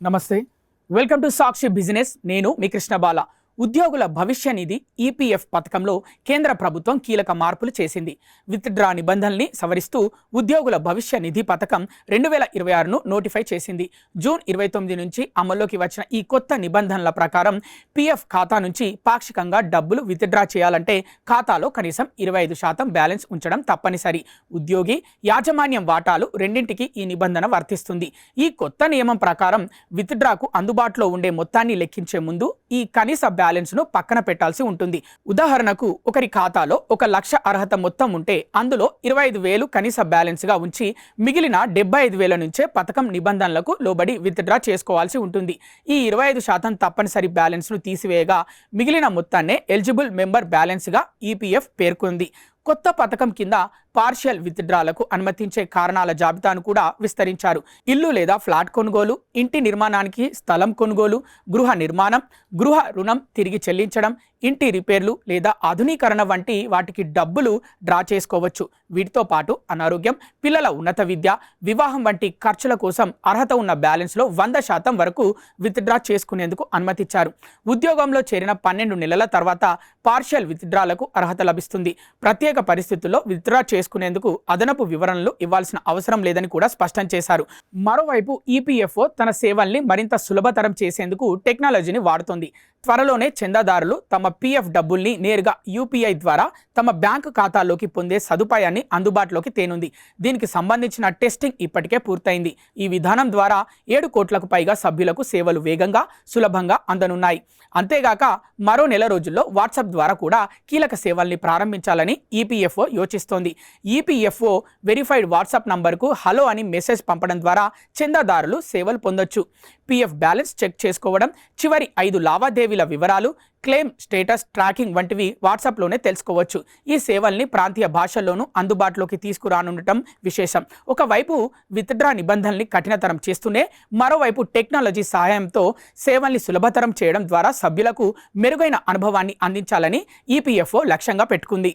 నమస్తే. Welcome to Sakshi business. నేను మీ కృష్ణబాల. ఉద్యోగుల భవిష్య నిధి ఈపీఎఫ్ పథకంలో కేంద్ర ప్రభుత్వం కీలక మార్పులు చేసింది. విత్డ్రా నిబంధనల్ని సవరిస్తూ ఉద్యోగుల భవిష్య నిధి పథకం 2026ను నోటిఫై చేసింది. జూన్ 29 నుంచి అమల్లోకి వచ్చిన ఈ కొత్త నిబంధనల ప్రకారం పీఎఫ్ ఖాతా నుంచి పాక్షికంగా డబ్బులు విత్డ్రా చేయాలంటే ఖాతాలో కనీసం 25% బ్యాలెన్స్ ఉంచడం తప్పనిసరి. ఉద్యోగి, యాజమాన్యం వాటాలు రెండింటికి ఈ నిబంధన వర్తిస్తుంది. ఈ కొత్త నియమం ప్రకారం విత్డ్రాకు అందుబాటులో ఉండే మొత్తాన్ని లెక్కించే ముందు ఈ కనీస బ్యాలెన్స్ ను పక్కన పెట్టాల్సి ఉంటుంది. ఉదాహరణకు ఒకరి ఖాతాలో 1 లక్ష అర్హత మొత్తం ఉంటే అందులో 25,000 కనీస బ్యాలెన్స్ గా ఉంచి మిగిలిన 75,000 నుంచే పథకం నిబంధనలకు లోబడి విత్డ్రా చేసుకోవాల్సి ఉంటుంది. ఈ 25% తప్పనిసరి బ్యాలెన్స్ ను తీసివేయగా మిగిలిన మొత్తాన్నే ఎలిజిబుల్ మెంబర్ బ్యాలెన్స్ గా ఈపీఎఫ్ పేర్కొంది. కొత్త పథకం కింద పార్షియల్ విత్డ్రాలకు అనుమతించే కారణాల జాబితాను కూడా విస్తరించారు. ఇల్లు లేదా ఫ్లాట్ కొనుగోలు, ఇంటి నిర్మాణానికి స్థలం కొనుగోలు, గృహ నిర్మాణం, గృహ రుణం తిరిగి చెల్లించడం, ఇంటి రిపేర్లు లేదా ఆధునీకరణ వంటి వాటికి డబ్బులు డ్రా చేసుకోవచ్చు. వీటితో పాటు అనారోగ్యం, పిల్లల ఉన్నత విద్య, వివాహం వంటి ఖర్చుల కోసం అర్హత ఉన్న బ్యాలెన్స్లో 100% వరకు విత్డ్రా చేసుకునేందుకు అనుమతిచ్చారు. ఉద్యోగంలో చేరిన 12 నెలల తర్వాత పార్షియల్ విత్డ్రాలకు అర్హత లభిస్తుంది. ప్రత్యేక పరిస్థితుల్లో విత్డ్రా చేసుకునేందుకు అదనపు వివరణలు ఇవ్వాల్సిన అవసరం లేదని కూడా స్పష్టం చేశారు. మరోవైపు ఈపీఎఫ్ఓ తన సేవల్ని మరింత సులభతరం చేసేందుకు టెక్నాలజీని వాడుతోంది. త్వరలోనే చందాదారులు తమ పీఎఫ్ డబ్బుల్ని నేరుగా యూపీఐ ద్వారా తమ బ్యాంకు ఖాతాలోకి పొందే సదుపాయాన్ని అందుబాటులోకి తేనుంది. దీనికి సంబంధించిన టెస్టింగ్ ఇప్పటికే పూర్తయింది. ఈ విధానం ద్వారా 7 కోట్లకు పైగా సభ్యులకు సేవలు వేగంగా, సులభంగా అందనున్నాయి. అంతేగాక మరో నెల రోజుల్లో వాట్సాప్ ద్వారా కూడా కీలక సేవల్ని ప్రారంభించాలని ఈపీఎఫ్ఓ యోచిస్తోంది. ఈపీఎఫ్ఓ వెరిఫైడ్ వాట్సాప్ నంబర్కు హలో అని మెసేజ్ పంపడం ద్వారా చందాదారులు సేవలు పొందొచ్చు. పీఎఫ్ బ్యాలెన్స్ చెక్ చేసుకోవడం, చివరి 5 లావాదేవీల వివరాలు, క్లెయిమ్ స్టేటస్ ట్రాకింగ్ వంటివి వాట్సాప్లోనే తెలుసుకోవచ్చు. ఈ సేవల్ని ప్రాంతీయ భాషల్లోనూ అందుబాటులోకి తీసుకురానుండటం విశేషం. ఒకవైపు విత్డ్రా నిబంధనల్ని కఠినతరం చేస్తూనే మరోవైపు టెక్నాలజీ సహాయంతో సేవల్ని సులభతరం చేయడం ద్వారా సభ్యులకు మెరుగైన అనుభవాన్ని అందించాలని ఈపీఎఫ్ఓ లక్ష్యంగా పెట్టుకుంది.